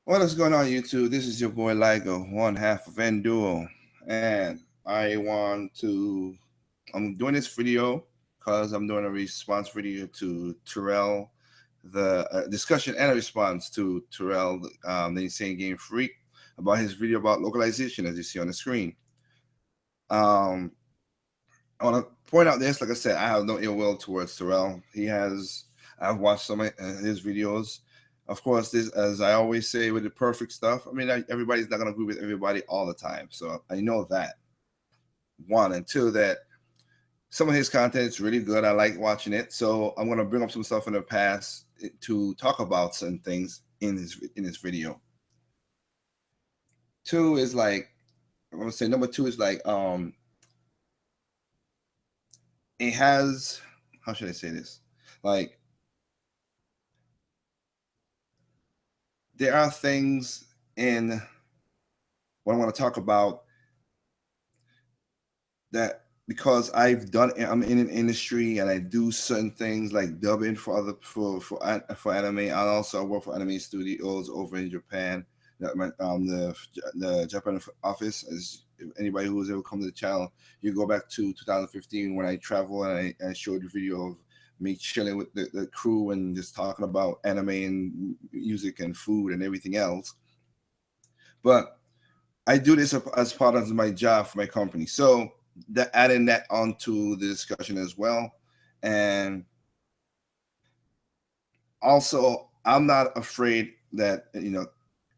What is going on, YouTube? This is your boy Ligo, one half of Enduo, and I'm doing this video because I'm doing a response video to Terrell, the discussion and a response to Terrell, the Insane Game Freak, about his video about localization, as you see on the screen. Um, I want to point out this, like I said, I have no ill will towards Terrell. I've watched some of his videos. Of course, this, as I always say, with the perfect stuff. I mean, everybody's not going to agree with everybody all the time. So I know that. One and two, that some of his content is really good. I like watching it. So I'm going to bring up some stuff in the past to talk about some things in this video. Two is like, I'm going to say number two is like, it has, how should I say this? Like, there are things in what I want to talk about that because I'm in an industry and I do certain things like dubbing for anime. I also work for anime studios over in Japan. That the Japan office. As anybody who's ever come to the channel, you go back to 2015 when I traveled and I showed you a video of me chilling with the crew and just talking about anime and music and food and everything else. But I do this as part of my job for my company. So that adding that onto the discussion as well. And also I'm not afraid that,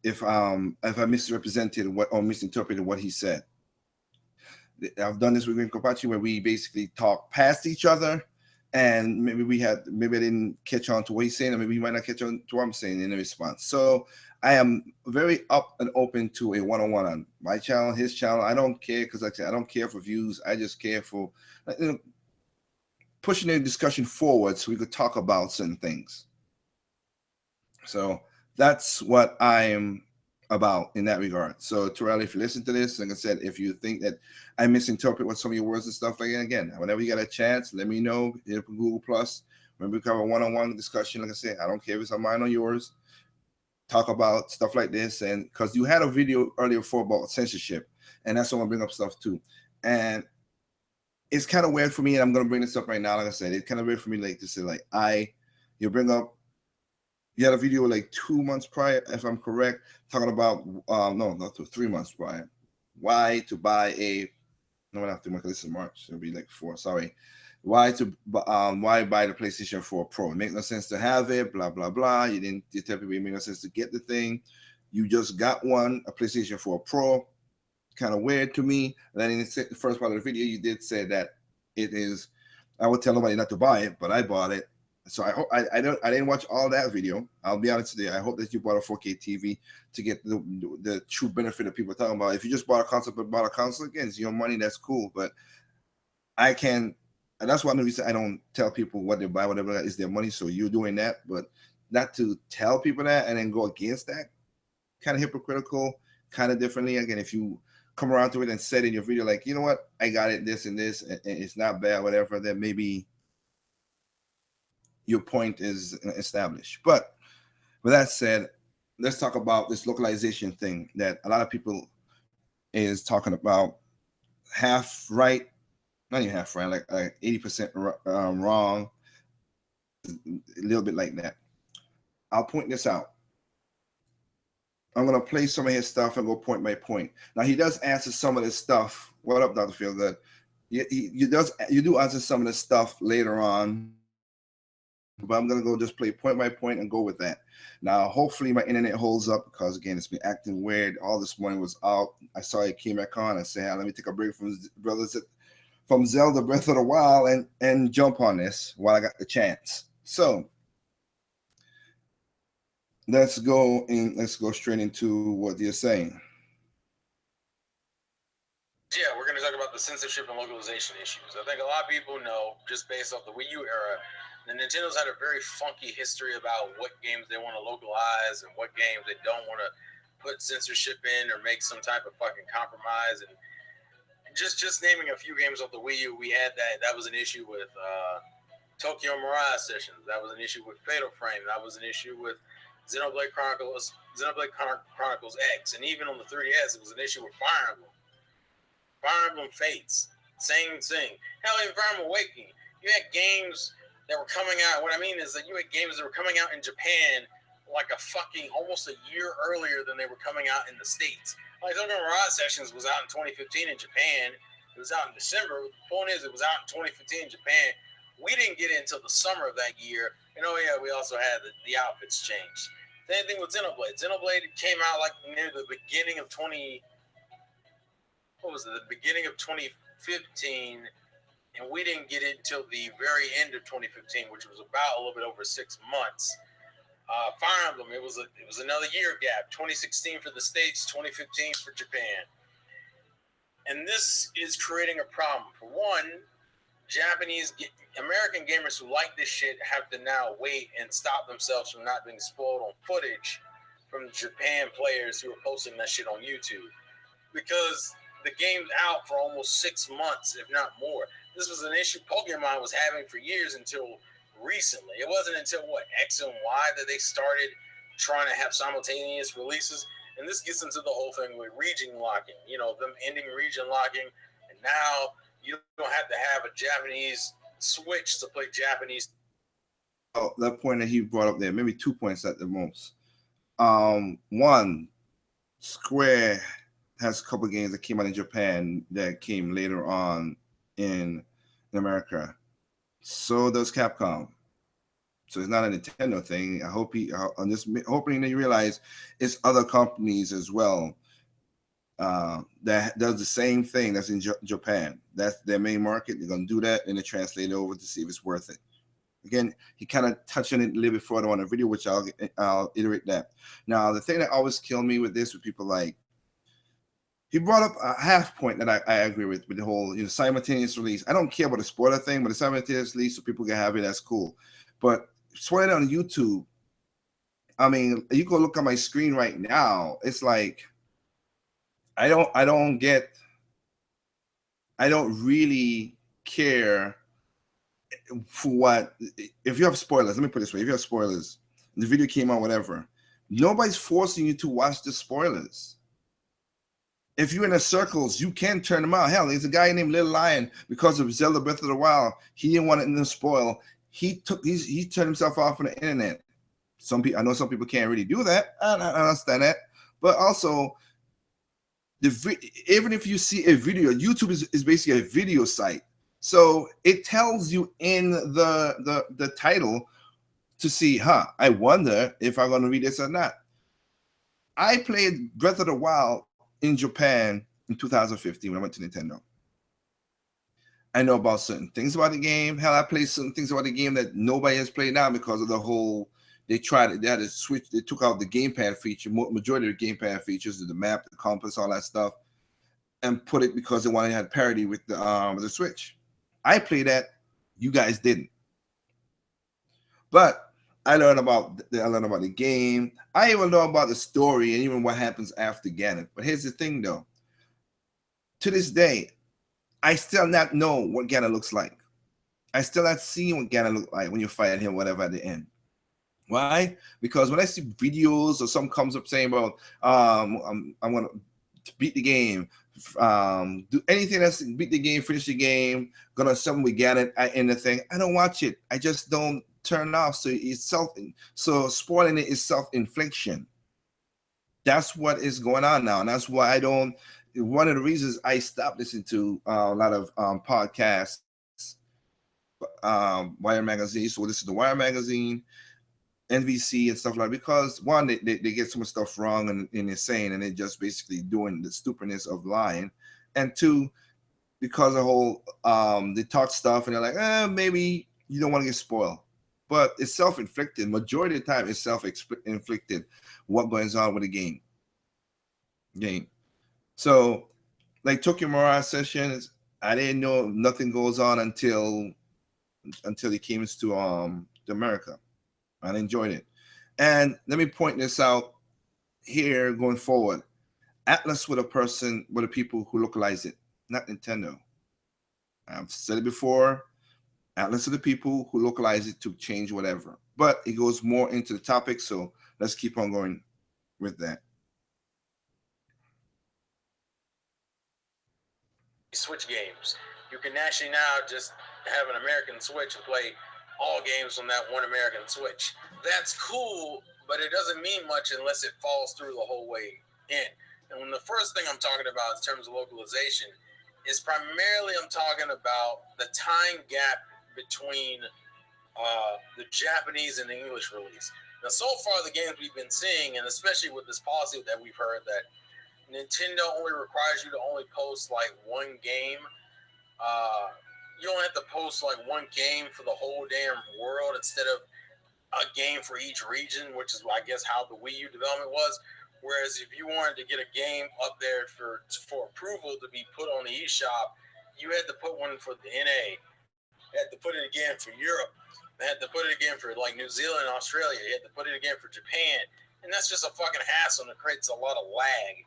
if I misrepresented what or misinterpreted what he said. I've done this with Green Kopachi where we basically talk past each other, and maybe I didn't catch on to what he's saying, or maybe he might not catch on to what I'm saying in the response. So I am very up and open to a one-on-one on my channel, his channel. I don't care because, like I said, I don't care for views. I just care for pushing the discussion forward so we could talk about certain things. So that's what I'm about in that regard. So Terrell, if you listen to this, like I said, if you think that I misinterpret what some of your words and stuff like that, again, whenever you got a chance, let me know. Hit up Google Plus. Remember, we cover a one-on-one discussion. Like I said, I don't care if it's on mine or yours. Talk about stuff like this, and because you had a video earlier before about censorship, and that's what I'm bring up stuff too. And it's kind of weird for me, and I'm gonna bring this up right now. Like I said, it's kind of weird for me, like to say, like you bring up. You had a video like 2 months prior, if I'm correct, talking about no, not 3 months prior. Why to buy a no, not 3 months. This is March. It'll be like 4. Sorry. Why buy the PlayStation 4 Pro? It makes no sense to have it. Blah blah blah. You tell people it makes no sense to get the thing. You just got one, a PlayStation 4 Pro. Kind of weird to me. And then in the first part of the video, you did say that it is. I would tell nobody not to buy it, but I bought it. So I hope I didn't watch all that video. I'll be honest today. I hope that you bought a 4K TV to get the true benefit of people talking about. If you just bought a console, again, it's your money. That's cool, but I can, and that's one of the reasons I don't tell people what they buy, whatever is their money. So you're doing that, but not to tell people that and then go against that. Kind of hypocritical, kind of differently. Again, if you come around to it and said in your video, like, you know what, I got it, this and this, and it's not bad, whatever, then maybe your point is established. But with that said, let's talk about this localization thing that a lot of people is talking about. Half right, not even half right, like 80% wrong, a little bit like that. I'll point this out. I'm gonna play some of his stuff and go point by point. Now he does answer some of this stuff. What up, Dr. Feelgood? You do answer some of this stuff later on, but I'm gonna go just play point by point and go with that. Now, hopefully my internet holds up because again, it's been acting weird. All this morning was out. I saw it came back on. I said, hey, let me take a break from Zelda Breath of the Wild and jump on this while I got the chance. So let's go straight into what you're saying. Yeah, we're going to talk about the censorship and localization issues. I think a lot of people know, just based off the Wii U era, the Nintendo's had a very funky history about what games they want to localize and what games they don't want to put censorship in or make some type of fucking compromise. And just naming a few games off the Wii U, we had that was an issue with Tokyo Mirage Sessions. That was an issue with Fatal Frame. That was an issue with Xenoblade Chronicles X, and even on the 3DS, it was an issue with Fire Emblem. Fire Emblem Fates, same thing. Hell, in Fire Emblem Awakening, you had games that were coming out. What I mean is that you had games that were coming out in Japan like a fucking almost a year earlier than they were coming out in the States. Like Tokyo Mirage Sessions was out in 2015 in Japan. It was out in December. The point is, it was out in 2015 in Japan. We didn't get it until the summer of that year. And oh yeah, we also had the outfits changed. Same thing with Xenoblade. Xenoblade came out like near the beginning of the beginning of 2015, and we didn't get it until the very end of 2015, which was about a little bit over 6 months. Fire Emblem, it was another year gap. 2016 for the States, 2015 for Japan, and this is creating a problem. For one, American gamers who like this shit have to now wait and stop themselves from not being spoiled on footage from Japan players who are posting that shit on YouTube, because the game's out for almost 6 months, if not more. This was an issue Pokemon was having for years until recently. It wasn't until X and Y that they started trying to have simultaneous releases. And this gets into the whole thing with region locking. Them ending region locking, and now you don't have to have a Japanese Switch to play Japanese. Well, that point that he brought up there, maybe 2 points at the most. One, Square has a couple of games that came out in Japan that came later on in America. So does Capcom. So it's not a Nintendo thing. I'm just hoping that you realize it's other companies as well that does the same thing that's in Japan. That's their main market. They're going to do that and they translate it over to see if it's worth it. Again, he kind of touched on it a little bit further on the video, which I'll iterate that. Now, the thing that always killed me with this, with people like, he brought up a half point that I agree with the whole simultaneous release. I don't care about the spoiler thing, but the simultaneous release so people can have it, that's cool. But spoiler it on YouTube, I mean, you go look at my screen right now. It's like I don't really care for what, if you have spoilers. Let me put it this way: if you have spoilers, the video came out, whatever, nobody's forcing you to watch the spoilers. If you're in the circles, you can turn them out. Hell, there's a guy named Little Lion, because of Zelda Breath of the Wild. He didn't want it to spoil. He turned himself off on the internet. I know some people can't really do that. I understand that. But also, even if you see a video, YouTube is basically a video site. So it tells you in the title to see, I wonder if I'm going to read this or not. I played Breath of the Wild in Japan in 2015 when I went to Nintendo. I know about certain things about the game. Hell, I played certain things about the game that nobody has played now because of the whole, they had to switch, they took out the gamepad feature, majority of the gamepad features, the map, the compass, all that stuff, and put it because they wanted to have parity with the Switch. I played that, you guys didn't. But I learned about the game. I even know about the story and even what happens after Ganon. But here's the thing, though. To this day, I still not know what Ganon looks like. I still not seeing what Ganon looks like when you fight him, whatever, at the end. Why? Because when I see videos or something comes up saying about I'm gonna beat the game, do anything that's beat the game, finish the game, gonna something with Ganon in the thing, I don't watch it. I just don't turn off. So spoiling it is self-infliction. That's what is going on now, and that's why I don't. One of the reasons I stopped listening to a lot of podcasts, Wire Magazine. So this is the Wire Magazine, NVC, and stuff like that, because one, they get so much stuff wrong and insane, and they're just basically doing the stupidness of lying, and two, because the whole they talk stuff and they're like, maybe you don't want to get spoiled. But it's self-inflicted. Majority of the time, it's self-inflicted. What goes on with the game? So, like Tokyo Mirage Sessions, I didn't know nothing goes on until it came to America. I enjoyed it. And let me point this out here going forward. Atlas with the people who localize it, not Nintendo. I've said it before. Atlas of the people who localize it to change whatever. But it goes more into the topic, so let's keep on going with that. Switch games. You can actually now just have an American Switch and play all games on that one American Switch. That's cool, but it doesn't mean much unless it falls through the whole way in. And when the first thing I'm talking about in terms of localization is primarily I'm talking about the time gap between the Japanese and the English release. Now, so far, the games we've been seeing, and especially with this policy that we've heard that Nintendo only requires you to only post like one game. You don't have to post like one game for the whole damn world instead of a game for each region, which is, I guess, how the Wii U development was. Whereas if you wanted to get a game up there for approval to be put on the eShop, you had to put one for the NA, you had to put it again for Europe, they had to put it again for like New Zealand and Australia, you had to put it again for Japan, and that's just a fucking hassle and it creates a lot of lag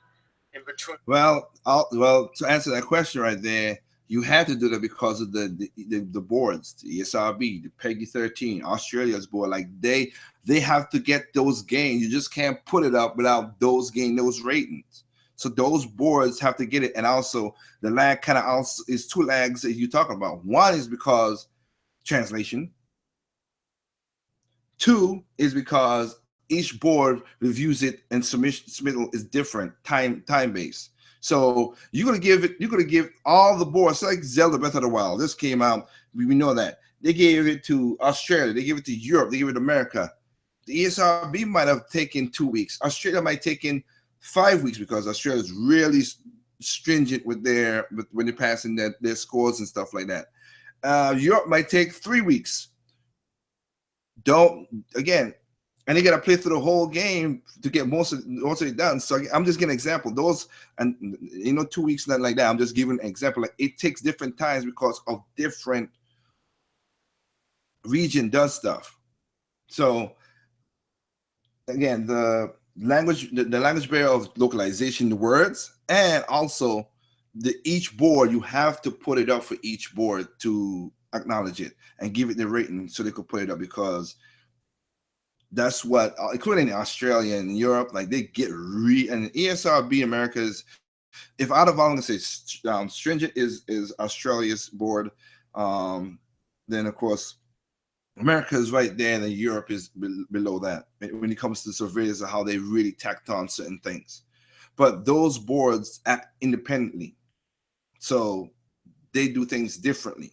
in between. Well, to answer that question right there, you had to do that because of the boards, the ESRB, the PEGI 13, Australia's board. Like they have to get those games. You just can't put it up without those getting those ratings. So those boards have to get it. And also the lag kind of also is two lags that you're talking about. One is because translation. Two is because each board reviews it and submittal is different, time based. So you're gonna give all the boards, like Zelda Breath of the Wild. This came out, we know that. They gave it to Australia, they gave it to Europe, they gave it to America. The ESRB might have taken 2 weeks. Australia might take in 5 weeks because Australia is really stringent with when they're passing their scores and stuff like that. Europe might take 3 weeks. And they got to play through the whole game to get most of it done. So I'm just giving an example. Those, and 2 weeks, nothing like that. I'm just giving an example. Like it takes different times because of different region does stuff. So again, the language barrier of localization, the words, and also each board, you have to put it up for each board to acknowledge it and give it the rating so they could put it up, because that's what, including Australia and Europe, like they get and ESRB America's, if out of all, I'm gonna say stringent is Australia's board, then of course America is right there, and then Europe is below that when it comes to surveys of how they really tacked on certain things. But those boards act independently, so they do things differently.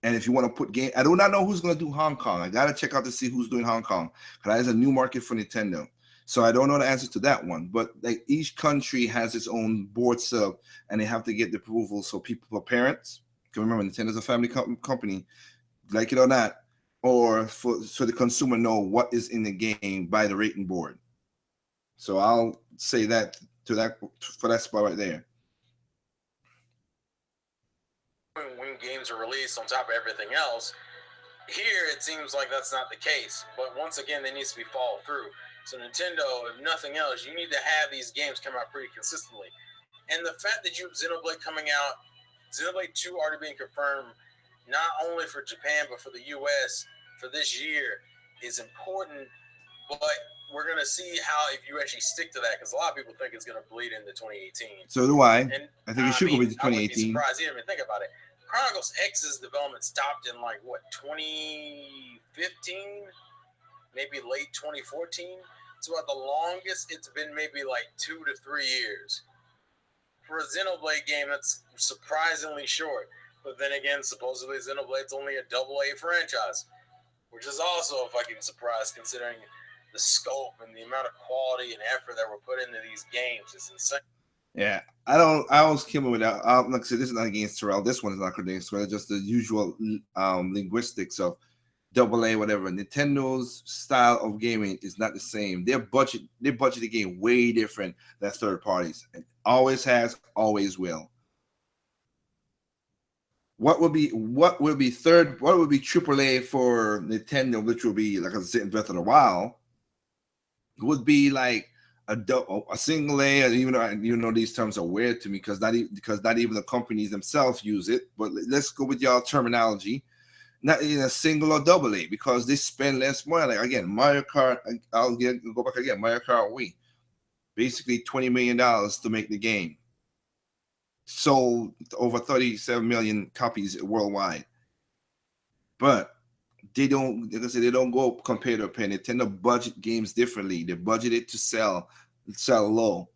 And if you want to put game, I do not know who's going to do Hong Kong. I got to check out to see who's doing Hong Kong, because that is a new market for Nintendo. So I don't know the answer to that one. But like each country has its own board sub, and they have to get the approval. So people, parents, can remember Nintendo's a family company, like it or not, or so the consumer know what is in the game by the rating board. So I'll say that for that spot right there. When games are released on top of everything else, here it seems like that's not the case. But once again, there needs to be followed through. So Nintendo, if nothing else, you need to have these games come out pretty consistently. And the fact that you have Xenoblade coming out, Xenoblade 2 already being confirmed, not only for Japan but for the US for this year, is important. But we're going to see how, if you actually stick to that, because a lot of people think it's going to bleed into 2018. So do I. And I think it should go into 2018. I wouldn't be surprised. You didn't even think about it. Chronicles X's development stopped in 2015, maybe late 2014. It's about the longest it's been, maybe 2 to 3 years. For a Xenoblade game, that's surprisingly short. But then again, supposedly Xenoblade's only a AA franchise, which is also a fucking surprise considering the scope and the amount of quality and effort that were put into these games is insane. Yeah, I always came up with that. Like I said, this is not against Terrell. This one is not against Terrell. Just the usual linguistics of AA, whatever. Nintendo's style of gaming is not the same. They budget the game way different than third parties. It always has, always will. What would be AAA for Nintendo, which will be like a Breath of the Wild, would be like a single A, and even though these terms are weird to me because not even the companies themselves use it. But let's go with y'all terminology. not in a single or double A, because they spend less money. Like again, Mario Kart. Go back again. Mario Kart Wii, basically $20 million to make the game. Sold over 37 million copies worldwide. But they don't, like I said, they don't go compare to pen. They tend to budget games differently. They budget it to sell low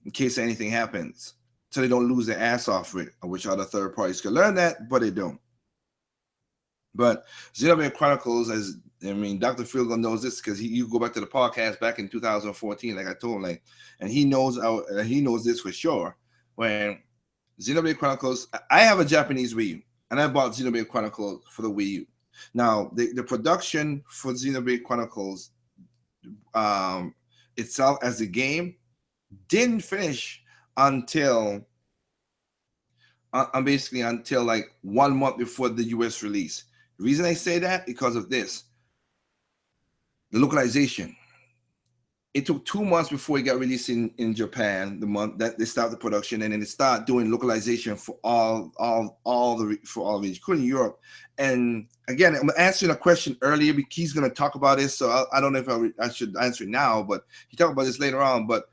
in case anything happens, so they don't lose their ass off it. I wish other third parties could learn that, but they don't. But Xenoblade Chronicles, Dr. Fielder knows this because you go back to the podcast back in 2014, like I told him, like, and he knows this for sure. When Xenoblade Chronicles, I have a Japanese Wii U, and I bought Xenoblade Chronicles for the Wii U. Now, the production for Xenoblade Chronicles itself as a game didn't finish until basically until like 1 month before the US release. The reason I say that, because of this. The localization. It took 2 months before it got released in Japan, the month that they started the production, and then they start doing localization for all regions, including Europe. And again, I'm answering a question earlier because he's going to talk about this, so I don't know if I should answer it now, but he talked about this later on. But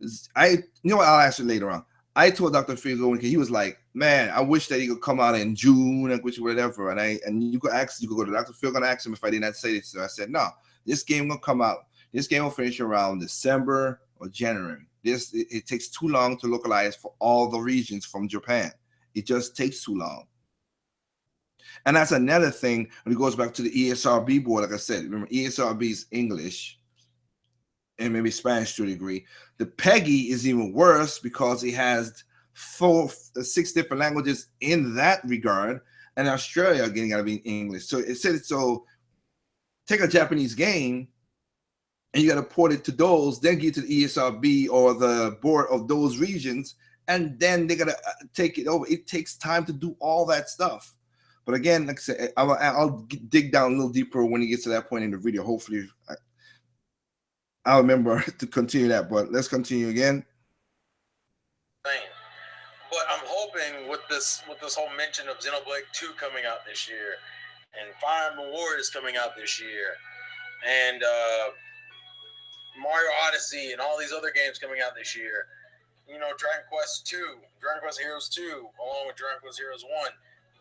you know what, I'll answer it later on. I told Dr. Figo, he was like, man, I wish that he could come out in June, and whatever. And you could go to Dr. Figo and ask him if I did not say this. So I said, no, this game will come out. This game will finish around December or January. It takes too long to localize for all the regions from Japan. It just takes too long. And that's another thing when it goes back to the ESRB board. Like I said, remember, ESRB is English and maybe Spanish to a degree. The PEGI is even worse because it has 6 different languages in that regard. And Australia, again, got to be in English. So it said, so take a Japanese game and you got to port it to those, then get to the ESRB or the board of those regions, and then they got to take it over. It takes time to do all that stuff. But again, like I said, I'll dig down a little deeper when it gets to that point in the video. Hopefully, I'll remember to continue that. But let's continue again. But I'm hoping with this whole mention of Xenoblade 2 coming out this year, and Fire Emblem Warriors coming out this year, and Mario Odyssey and all these other games coming out this year. You know, Dragon Quest Heroes 2, along with Dragon Quest Heroes 1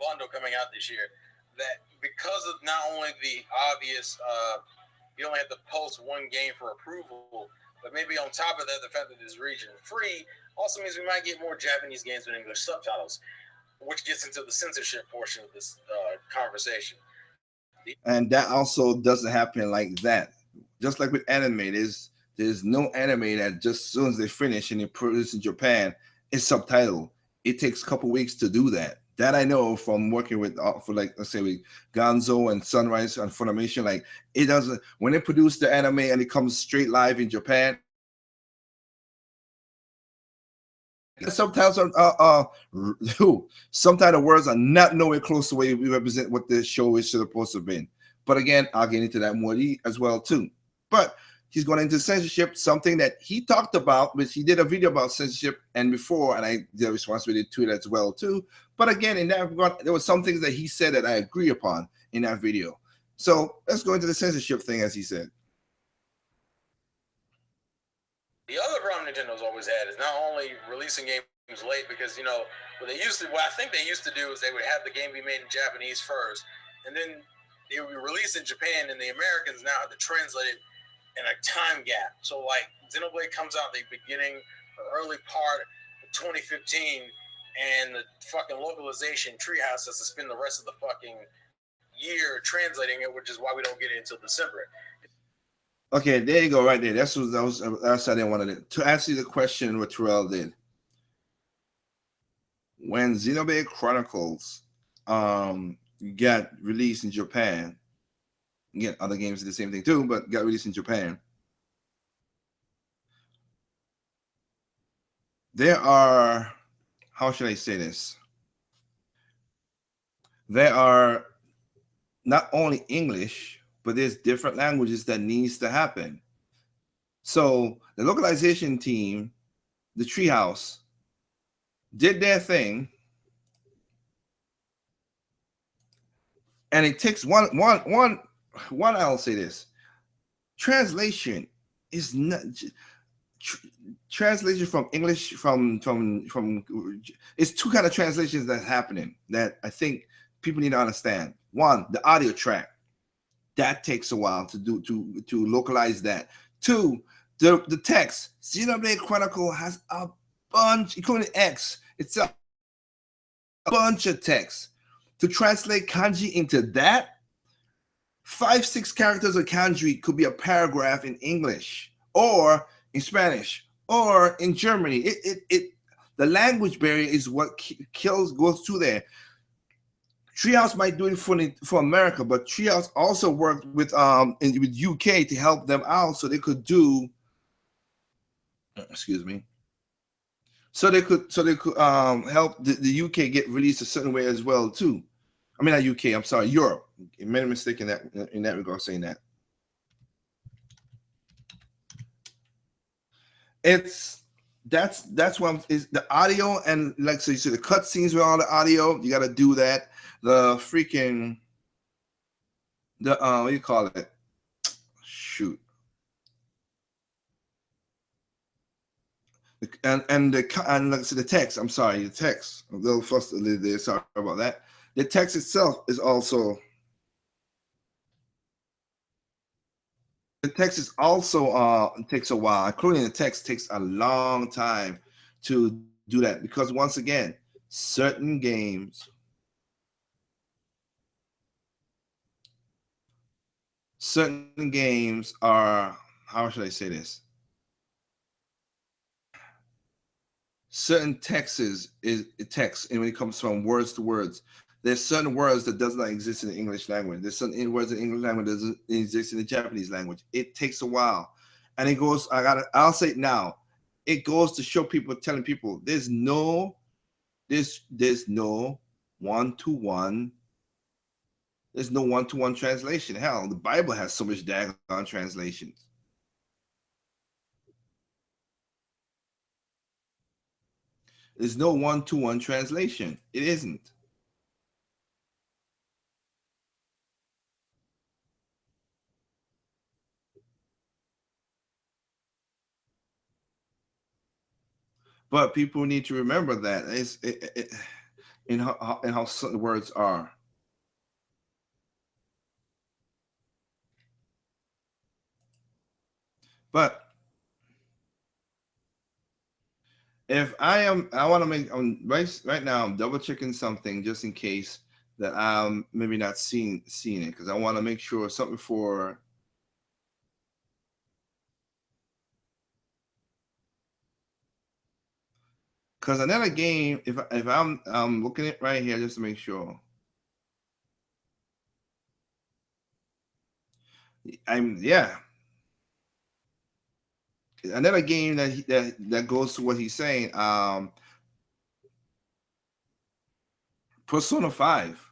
bundle coming out this year. That because of not only the obvious, you only have to post one game for approval, but maybe on top of that, the fact that it's region free also means we might get more Japanese games with English subtitles, which gets into the censorship portion of this conversation. And that also doesn't happen like that. Just like with anime, there's no anime that just as soon as they finish and they produce in Japan, it's subtitled. It takes a couple weeks to do that. That I know from working with, for like, let's say with Gonzo and Sunrise and Funimation. Like, it doesn't, when they produce the anime and it comes straight live in Japan, the subtitles are subtitle words are not nowhere close to the way we represent what the show is supposed to have been. But again, I'll get into that more as well too. But he's going into censorship, something that he talked about, which he did a video about censorship and before, and I did a responsibility to it as well too. But again, in that regard, there were some things that he said that I agree upon in that video. So let's go into the censorship thing, as he said. The other problem Nintendo's always had is not only releasing games late, because, you know, what I think they used to do is they would have the game be made in Japanese first, and then they would be released in Japan, and the Americans now have to translate it in a time gap. So, like, Xenoblade comes out the beginning or early part of 2015, and the fucking localization treehouse has to spend the rest of the fucking year translating it, which is why we don't get it until December. Okay, there you go, right there. That's what I didn't want to answer the question what Terrell did. When Xenoblade Chronicles got released in Japan, again, other games did the same thing too, but got released in Japan, there are, how should I say this? There are not only English, but there's different languages that needs to happen. So the localization team, the Treehouse, did their thing. And it takes one. I'll say this: translation is not tr- translation from English from. It's two kind of translations that's happening that I think people need to understand. One, the audio track that takes a while to do to localize that. Two, the text. Xenoblade Chronicle has a bunch, including X. It's a bunch of text to translate kanji into that. 5, 6 characters of kanji could be a paragraph in English or in Spanish or in Germany. The language barrier is what goes through there. Treehouse might do it for America, but Treehouse also worked with UK to help them out so they could do, excuse me, help the UK get released a certain way as well too. I mean not UK, I'm sorry, Europe. I made a mistake in that regard saying that. It's that's what is the audio, and like so you see the cut scenes with all the audio, you gotta do that. The freaking the what do you call it? Shoot. And like I said, the text. I'm sorry, the text. A little frustrated there. Sorry about that. The text itself is also the text is also takes a while. Including the text takes a long time to do that because once again, certain games, are, how should I say this? Certain texts is text, and when it comes from words to words, there's certain words that does not exist in the English language. There's certain words in the English language that doesn't exist in the Japanese language. It takes a while, and it goes. I'll say it now. It goes to show people, telling people, there's no one to one. There's no one-to-one translation. Hell, the Bible has so much daggone translations. There's no one-to-one translation. It isn't. But people need to remember that in how certain words are. But if I want to make, right now I'm double checking something just in case that I'm maybe not seeing it because I want to make sure something for. Because another game, if I'm looking at right here just to make sure. Yeah. Another game that goes to what he's saying. Persona 5.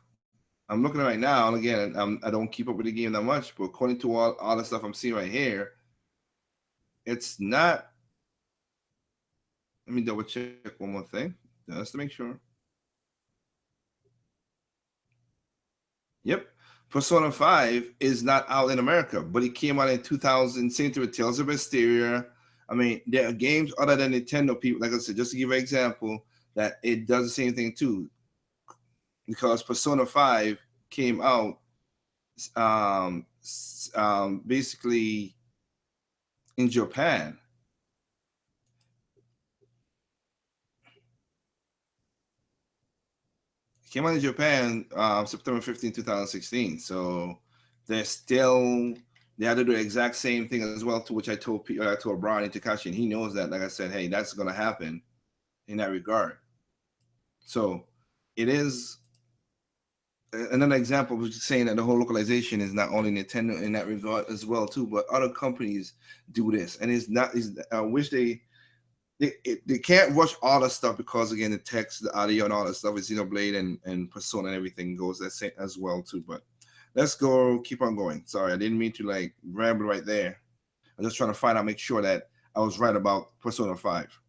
I'm looking at it right now, and again, I don't keep up with the game that much, but according to all the stuff I'm seeing right here, it's not. Let me double check one more thing just to make sure. Yep. Persona 5 is not out in America, but it came out in 2000. Same thing with Tales of Mysteria. I mean, there are games other than Nintendo people, like I said, just to give an example, that it does the same thing too. Because Persona 5 came out basically in Japan. Came out in Japan September 15, 2016. So they're still, they had to do the exact same thing as well, to which I told Brian and Takashi, and he knows that. Like I said, hey, that's going to happen in that regard. So it is another example of saying that the whole localization is not only Nintendo in that regard as well too, but other companies do this, and it's not. I wish they can't rush all the stuff because again the text, the audio, and all that stuff is Xenoblade and Persona and everything goes as well too. But let's go, keep on going. Sorry, I didn't mean to like ramble right there. I'm just trying to find out, make sure that I was right about Persona 5.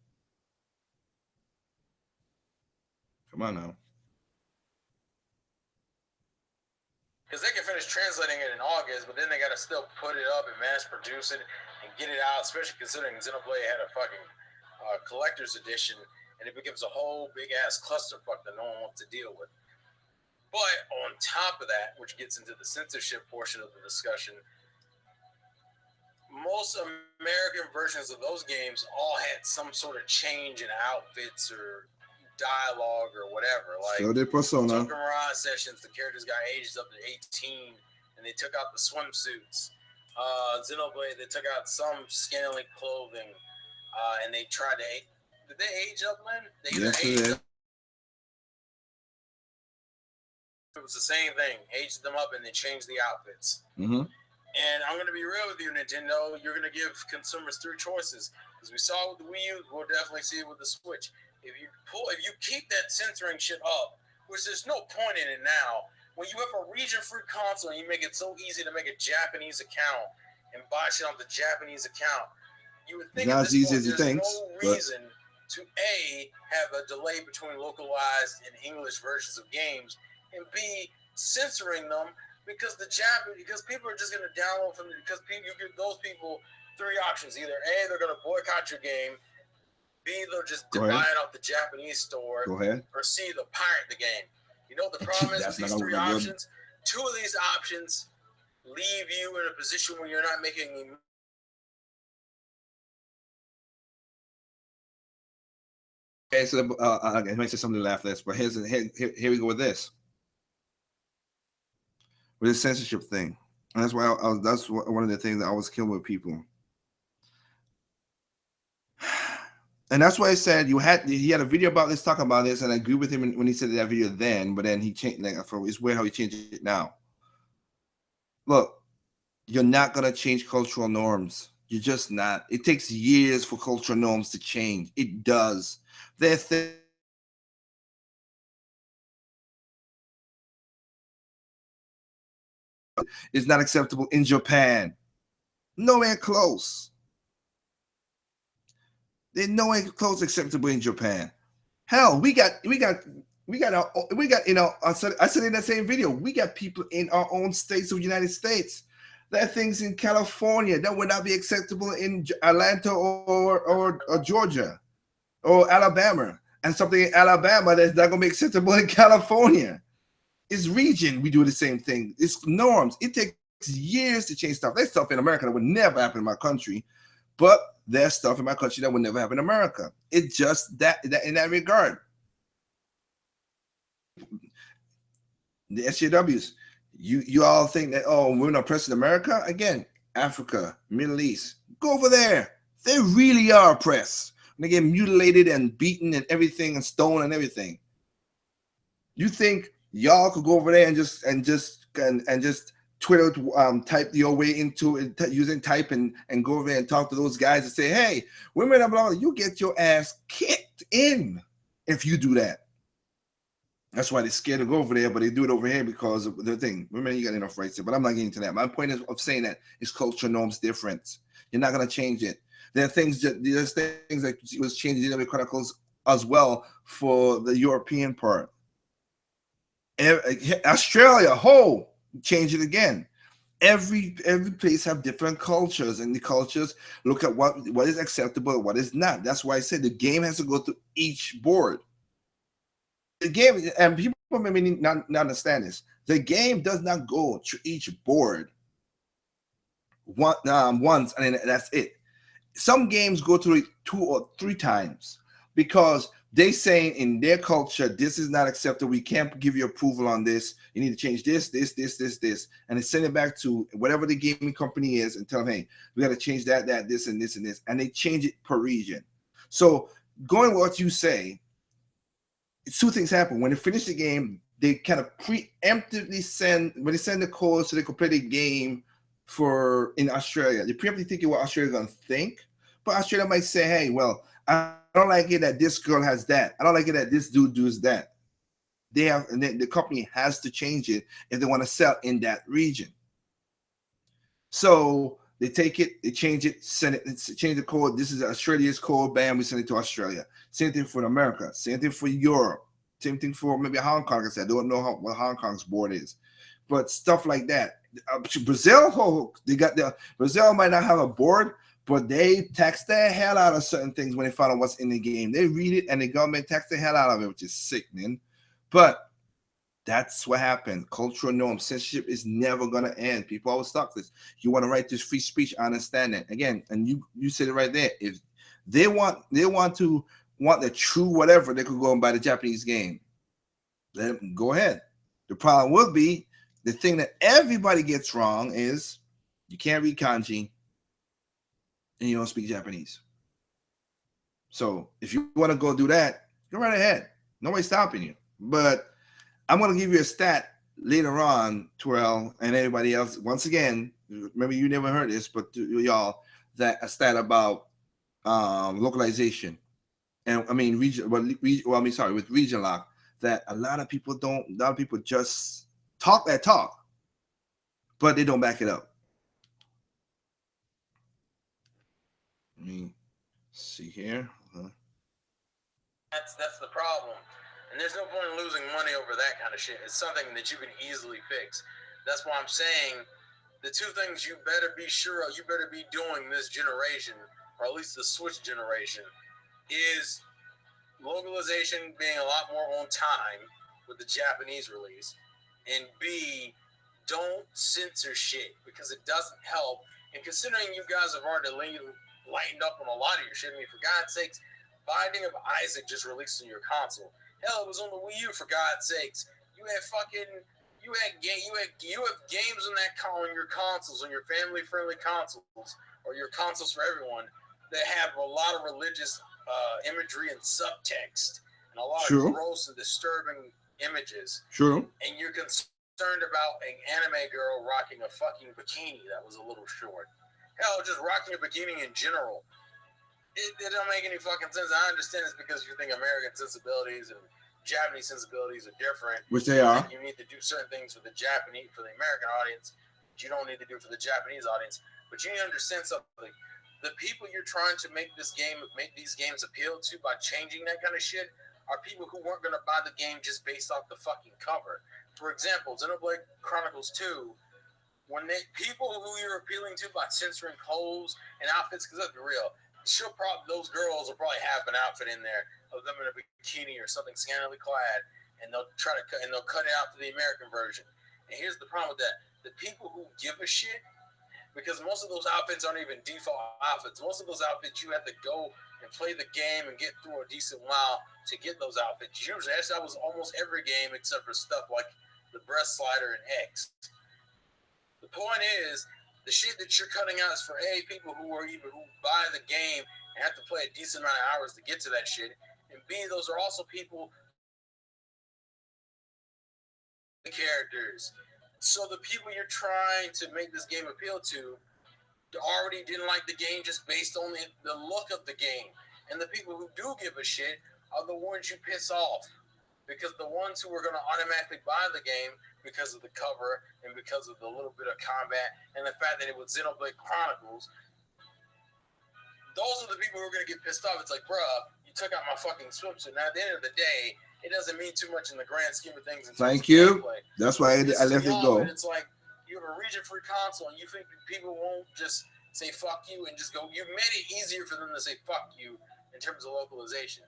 Come on now. Because they can finish translating it in August, but then they got to still put it up and mass produce it and get it out, especially considering Xenoblade had a fucking collector's edition, and it becomes a whole big ass clusterfuck that no one wants to deal with. But on top of that, which gets into the censorship portion of the discussion, most American versions of those games all had some sort of change in outfits or dialogue or whatever. Like so did Persona. Token Mirage Sessions, the characters got aged up to 18 and they took out the swimsuits. Xenoblade, they took out some scaling clothing and they tried to. Did they age up, Lynn? They either aged up. It was the same thing. Aged them up and they changed the outfits. Mm-hmm. And I'm going to be real with you, Nintendo. You're going to give consumers three choices. As we saw with the Wii U, we'll definitely see it with the Switch. If you keep that censoring shit up, which there's no point in it now, when you have a region-free console and you make it so easy to make a Japanese account and buy shit on the Japanese account, you would think not at this as easy point, as you there's think. No reason to A, have a delay between localized and English versions of games, and B, censoring them because people are just going to download from it because you give those people three options. Either A, they're going to boycott your game, B, they'll just buy it off the Japanese store, or C, they'll pirate the game. You know what the problem is with these three options? Two of these options leave you in a position where you're not making. Okay, so it makes it something to laugh at, but here we go with this. With the censorship thing. And that's why that's one of the things that I was killing with people. And that's why I said he had a video about this, talking about this, and I agree with him when he said that video then, but then he changed. It's weird how he changed it now. Look, you're not gonna change cultural norms. You're just not. It takes years for cultural norms to change. It does. It's not acceptable in Japan. Nowhere close. They're nowhere close acceptable in Japan. Hell, I said in that same video, we got people in our own states of the United States. There are things in California that would not be acceptable in Atlanta or Georgia or Alabama, and something in Alabama that's not going to be acceptable in California. It's region. We do the same thing. It's norms. It takes years to change stuff. There's stuff in America that would never happen in my country, but there's stuff in my country that would never happen in America. It's just that in that regard. The SJWs, you all think that, oh, we're not oppressed in America? Again, Africa, Middle East, go over there. They really are oppressed. They get mutilated and beaten and everything and stolen and everything. You think y'all could go over there and just Twitter type your way into it using type and go over there and talk to those guys and say, hey, women are blah, you get your ass kicked in if you do that. That's why they're scared to go over there, but they do it over here because of the thing. Women, you got enough rights there, but I'm not getting to that. My point of saying that is culture norms different. You're not going to change it. There's things that was changing in the Chronicles as well for the European part. Australia, change it again. Every place have different cultures, and the cultures look at what is acceptable and what is not. That's why I said the game has to go through each board. The game, and people maybe not understand this, the game does not go to each board once and then that's it. Some games go through it 2 or 3 times because they saying in their culture, this is not acceptable. We can't give you approval on this. You need to change this, and they send it back to whatever the gaming company is and tell them, hey, we got to change that, this, and this, and this. And they change it per region. So going with what you say, 2 things happen. When they finish the game, they kind of preemptively send the code so they can play the game in Australia. They preemptively thinking what Australia's going to think, but Australia might say, hey, well, I don't like it that this girl has that. I don't like it that this dude does that. The company has to change it if they want to sell in that region. So they take it, they change it, send it, change the code. This is Australia's code. Bam, we send it to Australia. Same thing for America. Same thing for Europe. Same thing for maybe Hong Kong. I don't know what Hong Kong's board is. but stuff like that. Brazil, oh, they got the Brazil might not have a board, but they tax the hell out of certain things when they find out what's in the game. They read it and the government tax the hell out of it, which is sick, man. But that's what happened. Cultural norm, censorship is never gonna end. People always talk this. You want to write this free speech, I understand that. Again, and you said it right there. If they want the true whatever, they could go and buy the Japanese game. Let them go ahead. The problem would be the thing that everybody gets wrong is you can't read kanji and you don't speak Japanese. So if you want to go do that, go right ahead. Nobody's stopping you. But I'm going to give you a stat later on, Terrell, and everybody else. Once again, remember you never heard this, but y'all, that a stat about localization, and I mean region. With region lock, that a lot of people just talk that talk, but they don't back it up. Let me see here. That's the problem. And there's no point in losing money over that kind of shit. It's something that you can easily fix. That's why I'm saying the two things you better be sure of, you better be doing this generation, or at least the Switch generation, is localization being a lot more on time with the Japanese release, and B, don't censor shit because it doesn't help. And considering you guys have already lightened up on a lot of your shit, I mean, for God's sakes, Binding of Isaac just released on your console. Hell, it was on the Wii U, for God's sakes. You have games on your consoles, on your family-friendly consoles, or your consoles for everyone, that have a lot of religious imagery and subtext, and a lot of gross and disturbing images. True. And you're concerned about an anime girl rocking a fucking bikini that was a little short. Hell, just rocking a bikini in general. It don't make any fucking sense. I understand it's because you think American sensibilities and Japanese sensibilities are different. Which they are. You need to do certain things for the American audience that you don't need to do for the Japanese audience. But you need to understand something. The people you're trying to make these games appeal to by changing that kind of shit are people who weren't going to buy the game just based off the fucking cover. For example, Xenoblade Chronicles 2, people who you're appealing to by censoring clothes and outfits, because let's be real, those girls will probably have an outfit in there of them in a bikini or something scantily clad, and they'll cut it out to the American version. And here's the problem with that: the people who give a shit, because most of those outfits aren't even default outfits. Most of those outfits you have to go and play the game and get through a decent while to get those outfits. Usually, that was almost every game except for stuff like the breast slider and X. The point is, the shit that you're cutting out is for people who buy the game and have to play a decent amount of hours to get to that shit, and B, those are also people characters. So the people you're trying to make this game appeal to already didn't like the game just based on the look of the game, and the people who do give a shit are the ones you piss off. Because the ones who are going to automatically buy the game because of the cover and because of the little bit of combat and the fact that it was Xenoblade Chronicles, those are the people who are going to get pissed off. It's like, bruh, you took out my fucking swimsuit. Now, at the end of the day, it doesn't mean too much in the grand scheme of things. Thank you. Gameplay. That's why I let it go. It's like you have a region-free console, and you think people won't just say fuck you and just go. You've made it easier for them to say fuck you in terms of localization.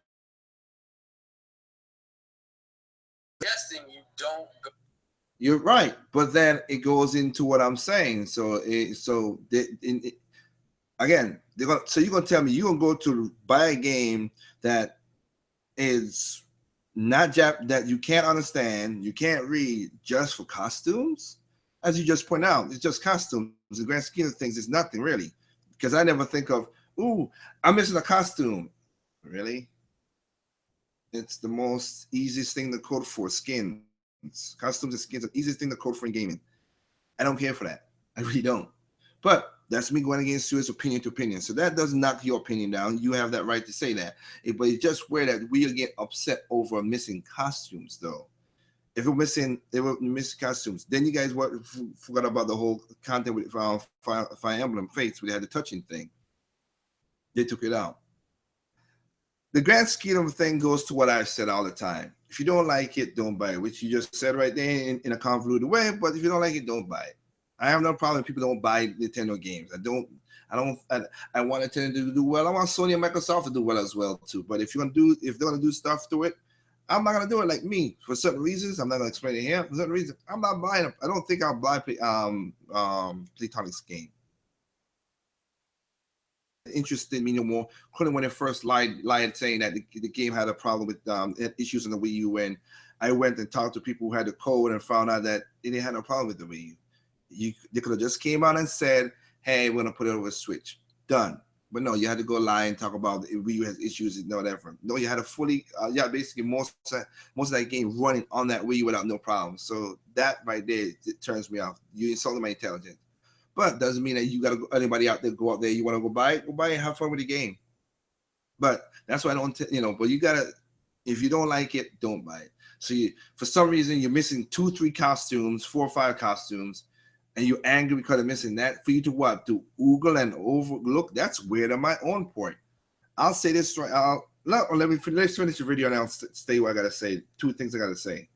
You don't go. You're right, but then it goes into what I'm saying. Again, you're gonna tell me you're gonna go to buy a game that is not that you can't understand, you can't read, just for costumes? As you just point out, it's just costumes. The grand scheme of things is nothing really, because I never think of, ooh, I'm missing a costume. Really? It's the most easiest thing to code for. Skins, costumes and skins are the easiest thing to code for in gaming. I don't care for that. I really don't. But that's me going against you as opinion to opinion. So that doesn't knock your opinion down. You have that right to say that. But it's just where that we get upset over missing costumes, though. If we're missing costumes, then you guys forgot about the whole content with Fire Emblem Fates. We had the touching thing. They took it out. The grand scheme of the thing goes to what I said all the time. If you don't like it, don't buy it, which you just said right there in a convoluted way. But if you don't like it, don't buy it. I have no problem if people don't buy Nintendo games. I want Nintendo to do well. I want Sony and Microsoft to do well as well too. But if they're gonna do stuff to it, I'm not gonna do it. Like me, for certain reasons, I'm not gonna explain it here. For certain reasons, I'm not buying it. I don't think I'll buy Platonic's game. Interested me no more. Including when it first lied saying that the game had a problem with issues on the Wii U, and I went and talked to people who had the code and found out that it didn't have no problem with the Wii U. They could have just came out and said, "Hey, we're gonna put it over Switch." Done. But no, you had to go lie and talk about the Wii U has issues and whatever. No, you had a fully, basically most of that game running on that Wii U without no problem. So that right there, it turns me off. You insulted my intelligence. But doesn't mean that you got to anybody out there go out there. You want to go buy it, have fun with the game. But that's why I don't, but you got to, if you don't like it, don't buy it. So for some reason, you're missing 2, 3 costumes, 4 or 5 costumes, and you're angry because you're missing that. For you to what? To oogle and overlook? That's weird on my own point. I'll say this right. Let's finish the video and I'll stay what I got to say. 2 things I got to say.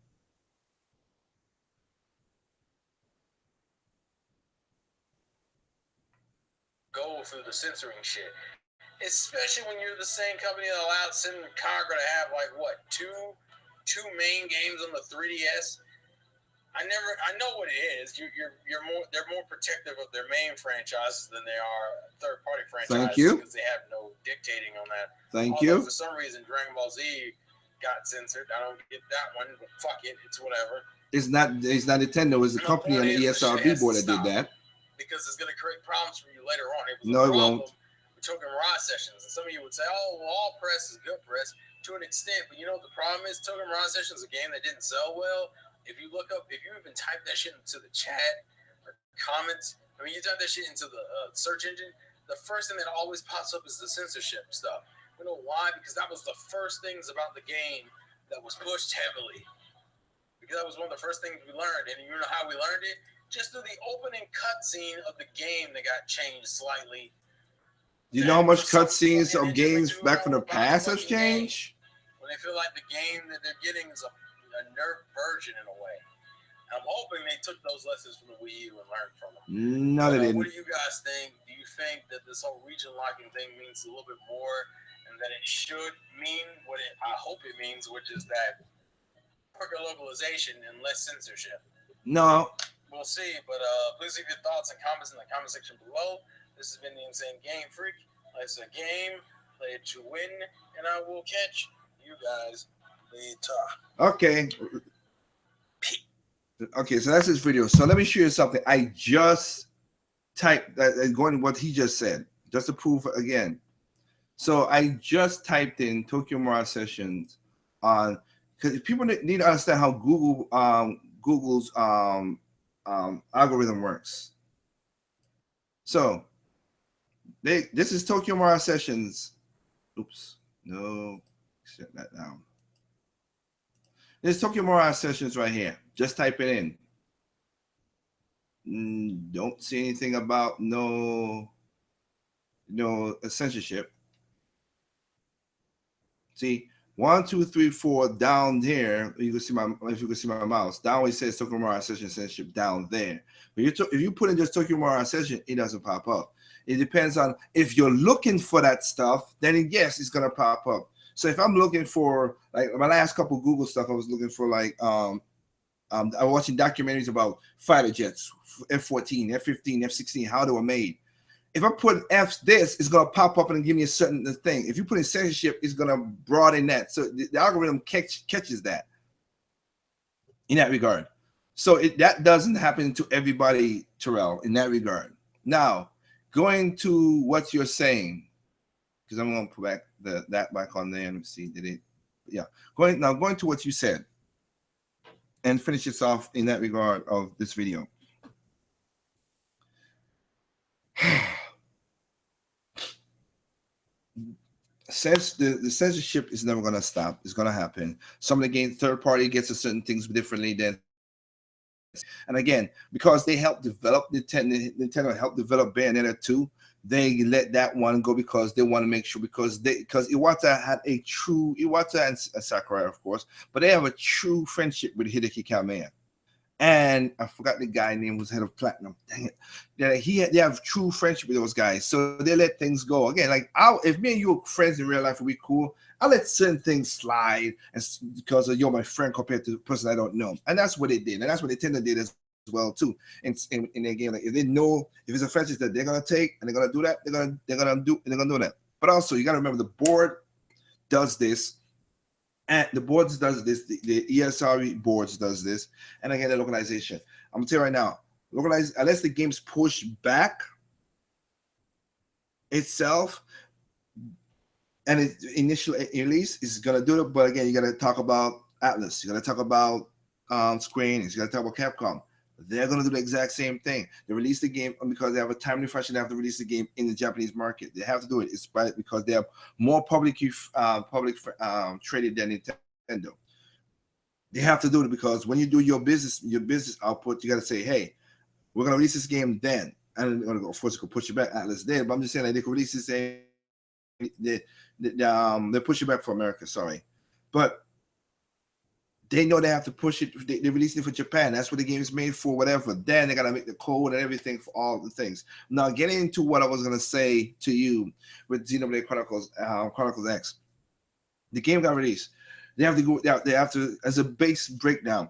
Go through the censoring shit. Especially when you're the same company that allowed Congra to have like what two main games on the 3DS. I know what it is. They're more protective of their main franchises than they are third-party franchises. Thank you. Because they have no dictating on that. Thank you. For some reason, Dragon Ball Z got censored. I don't get that one, but fuck it, it's whatever. It's not Nintendo. It's the company on the ESRB board that did that. Because it's going to create problems for you later on. It was no, it won't. Token Raw sessions, and some of you would say, "Oh, well, all press is good press to an extent," but you know what the problem is? Token Raw sessions is a game that didn't sell well. If you even type that shit into the chat or comments, I mean, you type that shit into the search engine, the first thing that always pops up is the censorship stuff. You know why? Because that was the first things about the game that was pushed heavily. Because that was one of the first things we learned, and you know how we learned it? Just through the opening cutscene of the game that got changed slightly. Do you know how much cutscenes of games back from the past has changed? When they feel like the game that they're getting is a nerfed version in a way. And I'm hoping they took those lessons from the Wii U and learned from them. No, they didn't. What do you guys think? Do you think that this whole region locking thing means a little bit more, and that it should mean what I hope it means, which is that quicker localization and less censorship? No. We'll see, but please leave your thoughts and comments in the comment section below. This has been the Insane Game Freak. It's a game, play it to win, and I will catch you guys later. Okay. Okay, so that's this video. So let me show you something. I just typed, going what he just said, just to prove again. So I just typed in Tokyo Mirage Sessions on, because people need to understand how Google's algorithm works. So this is Tokyo Mirage Sessions. Oops, no, shut that down. There's Tokyo Mirage Sessions right here. Just type it in. Don't see anything about no censorship. See, 1, 2, 3, 4 down there. You can see my mouse. Down where it says Tokyo Mirage Session censorship down there. But if you put in just Tokyo Mirage Session, it doesn't pop up. It depends on if you're looking for that stuff, then yes, it's gonna pop up. So if I'm looking for, like, my last couple of Google stuff, I was looking for like I was watching documentaries about fighter jets, F-14, F-15, F-16, how they were made. If I put this, it's gonna pop up and give me a certain thing. If you put in censorship, it's gonna broaden that. So the algorithm catches that in that regard. So that doesn't happen to everybody, Terrell, in that regard. Now, going to what you're saying, because I'm going to put back that back on there and see, did it? Yeah. Going to what you said and finish this off in that regard of this video. Since the censorship is never going to stop, it's going to happen. Some of the game third party gets to certain things differently than. And again, because they helped develop Nintendo helped develop Bayonetta 2, they let that one go because they want to make sure, because Iwata had a true, Iwata and Sakurai, of course, but they have a true friendship with Hideki Kamiya. And I forgot the guy name was head of Platinum. Dang it! Yeah, they have true friendship with those guys, so they let things go. Again, like if me and you are friends in real life, we cool. I'll let certain things slide, because you're my friend compared to the person I don't know, and that's what they did, and that's what they tend to did as well too. In their game, like if they know if it's a friendship that they're gonna take and they're gonna do that, they're gonna do that. But also, you gotta remember the board does this, and the boards does this, the ESRE boards does this, and again the localization. I'm gonna tell you right now, localize unless the game's pushed back itself and its initial release is gonna do it. But again, you gotta talk about Atlas, you gotta talk about Square Enix, you gotta talk about Capcom. They're gonna do the exact same thing. They release the game because they have a timely fashion. They have to release the game in the Japanese market. They have to do it. It's because they have more traded than Nintendo. They have to do it because when you do your business output, you got to say, hey, we're gonna release this game then, and of course, you could push it back. Atlas did, but I'm just saying like they could release this game. They push it back for America. Sorry, but they know they have to push it. They released it for Japan. That's what the game is made for. Whatever. Then they gotta make the code and everything for all the things. Now, getting into what I was gonna say to you with Xenoblade Chronicles X, the game got released. They have to go. They have to, as a base breakdown.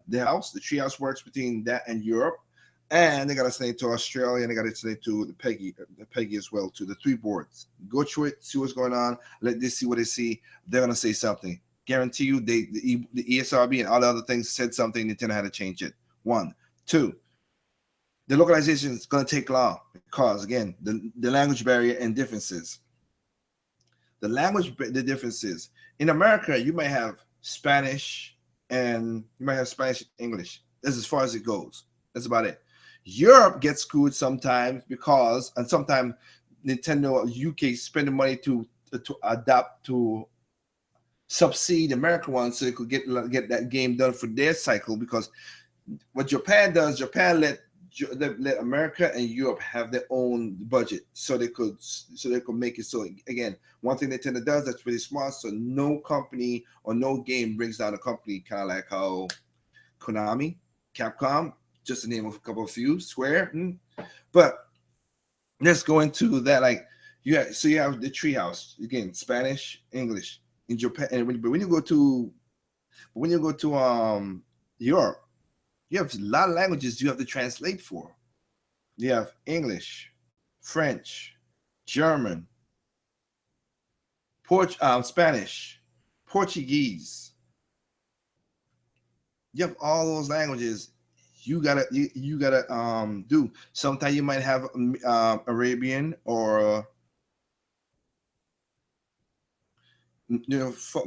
The treehouse works between that and Europe, and they got to send it to Australia, and they got to send it to the Peggy as well, to the three boards. Go through it, see what's going on. Let this see what they see. They're gonna say something. Guarantee you, the ESRB and all the other things said something. Nintendo had to change it. One, two. The localization is gonna take long because again, the language barrier and differences. The differences in America, you might have Spanish and you might have Spanish and English. That's as far as it goes. That's about it. Europe gets screwed sometimes because, and sometimes Nintendo UK spending money to adapt to succeed American ones so they could get that game done for their cycle. Because what Japan does, Japan let America and Europe have their own budget so they could make it. So again, one thing Nintendo does that's really smart, so no company or no game brings down a company, kind of like how Konami, Capcom, just to name a couple of few, Square. But let's go into that. Like you have the treehouse again, Spanish, English in Japan, and when you go to Europe, you have a lot of languages you have to translate for. You have English, French, German, Spanish, Portuguese. You have all those languages. You gotta do. Sometimes you might have Arabian or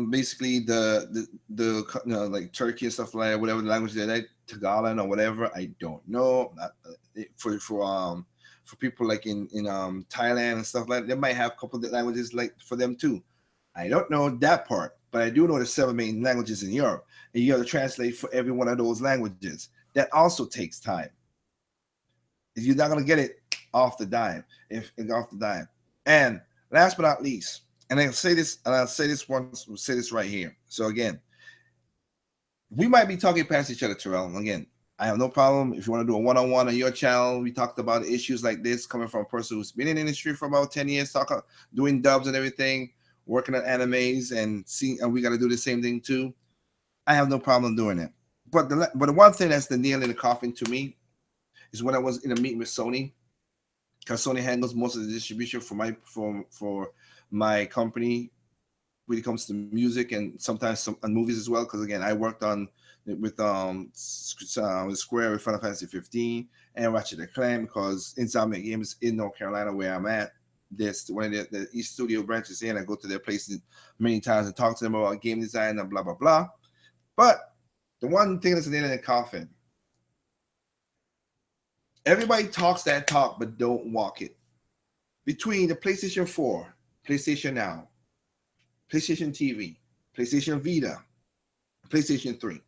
basically like Turkey and stuff like that, whatever the language they like, Tagalog or whatever. I don't know. For people like in Thailand and stuff like that, they might have a couple of languages like for them too. I don't know that part, but I do know the seven main languages in Europe, and you have to translate for every one of those languages. That also takes time. You're not gonna get it off the dime, if off the dime. And last but not least, and I'll say this once, we'll say this right here. So again, we might be talking past each other, Terrell. Again, I have no problem if you want to do a one-on-one on your channel. We talked about issues like this coming from a person who's been in the industry for about 10 years, doing dubs and everything, working on animes and we got to do the same thing too. I have no problem doing it. But the one thing that's the nail in the coffin to me is when I was in a meeting with Sony, because Sony handles most of the distribution for my company when it comes to music and sometimes some on movies as well. Because again, I worked on with Square with Final Fantasy 15 and Ratchet and Clank, because Insomniac Games in North Carolina where I'm at. This one of the East Studio branches in. I go to their places many times and talk to them about game design and blah blah blah. But the one thing that's in the coffin, everybody talks that talk but don't walk it. Between the PlayStation 4, PlayStation Now, PlayStation TV, PlayStation Vita, PlayStation 3,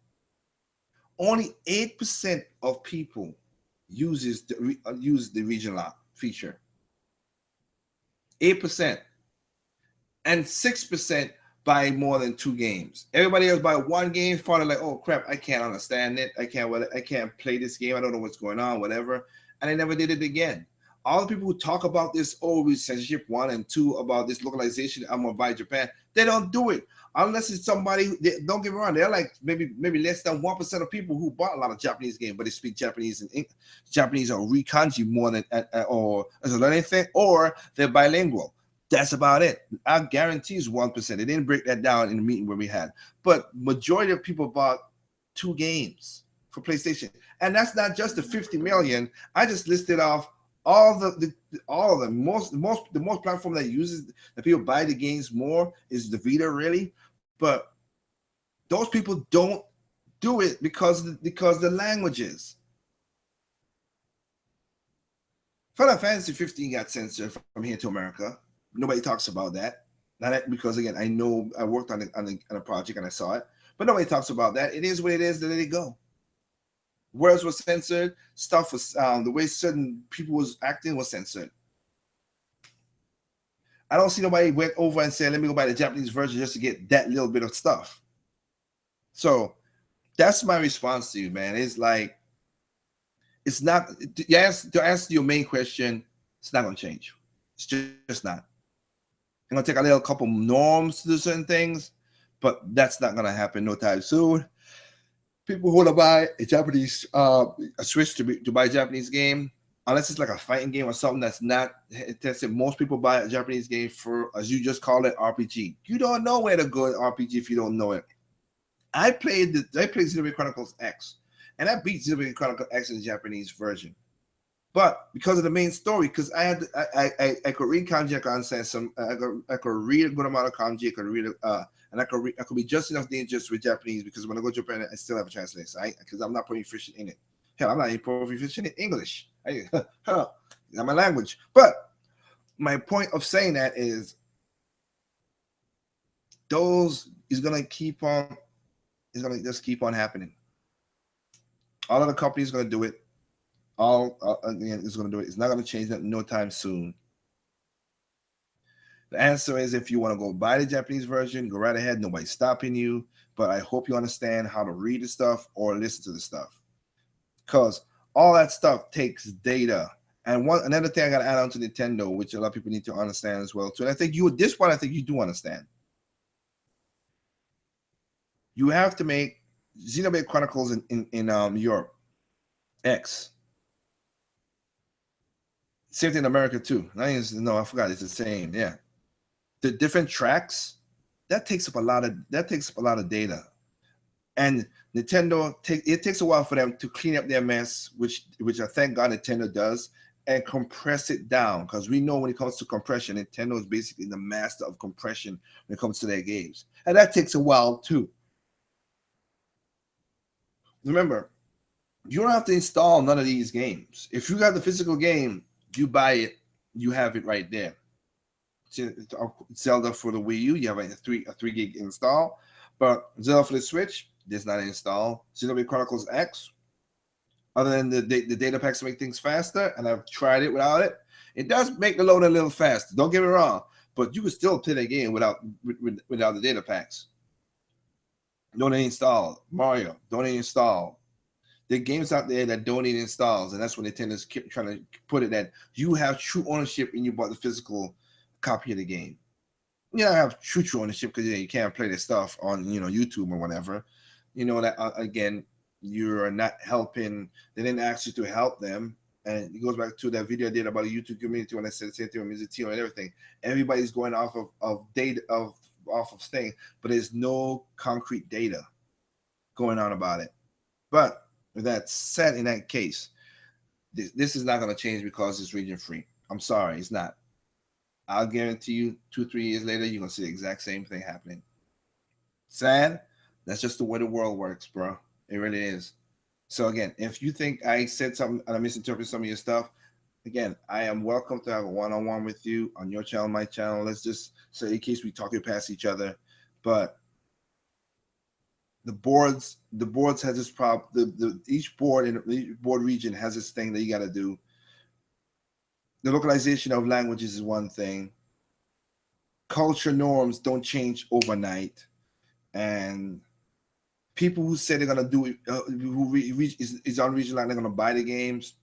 only 8% of people use the region lock feature. 8%, and 6% buy more than 2 games. Everybody else buy one game, finally like, oh crap, I can't understand it. I can't play this game. I don't know what's going on, whatever. And I never did it again. All the people who talk about this, oh, we censorship 1 and 2 about this localization, I'm gonna buy Japan. They don't do it unless it's somebody. Don't get me wrong. They're like maybe less than 1% of people who bought a lot of Japanese games, but they speak Japanese and Japanese or read kanji more than or as a learning thing, or they're bilingual. That's about it. I guarantee it's 1%. They didn't break that down in the meeting where we had, but majority of people bought 2 games for PlayStation, and that's not just the 50 million. I just listed off all all of the most platform that uses that people buy the games more is the Vita, really, but those people don't do it because the languages. Final Fantasy 15 got censored from here to America. Nobody talks about that. Not that, because again, I know I worked on a project and I saw it, but nobody talks about that. It is what it is. Let it go. Words were censored. Stuff was the way certain people was acting was censored. I don't see nobody went over and said, "Let me go buy the Japanese version just to get that little bit of stuff." So that's my response to you, man. It's like it's not. To answer your main question, it's not going to change. It's just not. I'm gonna take a little couple norms to do certain things, but that's not gonna happen no time soon. People who want to buy a Japanese a Switch to buy a Japanese game, unless it's like a fighting game or something that's not tested. Most people buy a Japanese game for, as you just call it, RPG. You don't know where to go in RPG if you don't know it. I played Xenoblade Chronicles X, and I beat Xenoblade Chronicles X in the Japanese version. But because of the main story, because I could read kanji, I could understand some, I could read a good amount of kanji, I could read and I could be just enough dangerous with Japanese because when I go to Japan, I still have a translation, right? Because I'm not proficient in it. Hell, I'm not even proficient in English. Not my language. But my point of saying that is, those is gonna keep on. Is gonna just keep on happening. All of the companies gonna do it. All again is going to do it. It's not going to change that no time soon. The answer is, if you want to go buy the Japanese version, go right ahead. Nobody's stopping you. But I hope you understand how to read the stuff or listen to the stuff, because all that stuff takes data. And another thing I got to add on to Nintendo, which a lot of people need to understand as well too. And I think this one, I think you do understand. You have to make Xenoblade Chronicles in Europe X. Same thing in America too. No, I forgot. It's the same. Yeah, the different tracks that takes up a lot of data, and Nintendo it takes a while for them to clean up their mess, which I thank God Nintendo does, and compress it down, because we know when it comes to compression, Nintendo is basically the master of compression when it comes to their games, and that takes a while too. Remember, you don't have to install none of these games. If you got the physical game, you buy it, you have it right there. Zelda for the Wii U, you have a 3 gig install, but Zelda for the Switch, there's not an install. Xenoblade Chronicles X, other than the data packs to make things faster, and I've tried it without it. It does make the load a little faster. Don't get me wrong, but you can still play the game without the data packs. Don't install Mario. Don't install. There are games out there that don't need installs, and that's when Nintendo's trying to put it that you have true ownership and you bought the physical copy of the game. You don't have true ownership because you can't play the stuff on YouTube or whatever. You know that again, you're not helping. They didn't ask you to help them, and it goes back to that video I did about the YouTube community when I said the same thing with Music Team and everything. Everybody's going off of data off of things, but there's no concrete data going on about it. But with that said, in that case, this is not going to change because it's region free. I'm sorry, it's not. I'll guarantee you 2-3 years later, you're going to see the exact same thing happening. Sad? That's just the way the world works, bro. It really is. So again, if you think I said something and I misinterpreted some of your stuff, again, I am welcome to have a one-on-one with you on your channel, my channel. Let's just say in case we talking past each other. But the boards has this problem. Each board in each board region has this thing that you got to do. The localization of languages is one thing. culture norms don't change overnight, and people who say they're gonna do it, is on region line, they're gonna buy the games.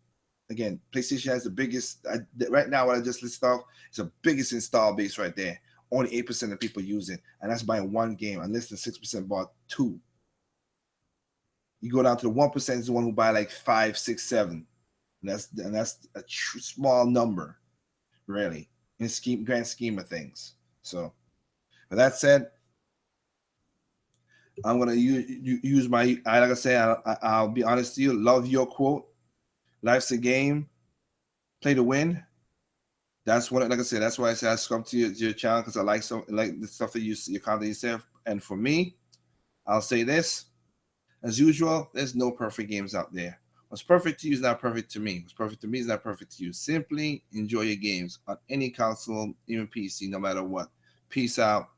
Again, PlayStation has the biggest right now. What I just listed off is the biggest install base right there. Only 8% of people use it, and that's buying one game, and less than 6% bought two. You go down to the 1% is the one who buy like 5, 6, 7. And that's a small number, really, in grand scheme of things. So, with that said, I'm gonna use my like I say, I'll be honest to you. Love your quote. Life's a game. Play to win. That's what, like I said, that's why I say I subscribe to your channel, because I like the stuff that your content yourself. And for me, I'll say this: as usual, there's no perfect games out there. What's perfect to you is not perfect to me. What's perfect to me is not perfect to you. Simply enjoy your games on any console, even PC, no matter what. Peace out.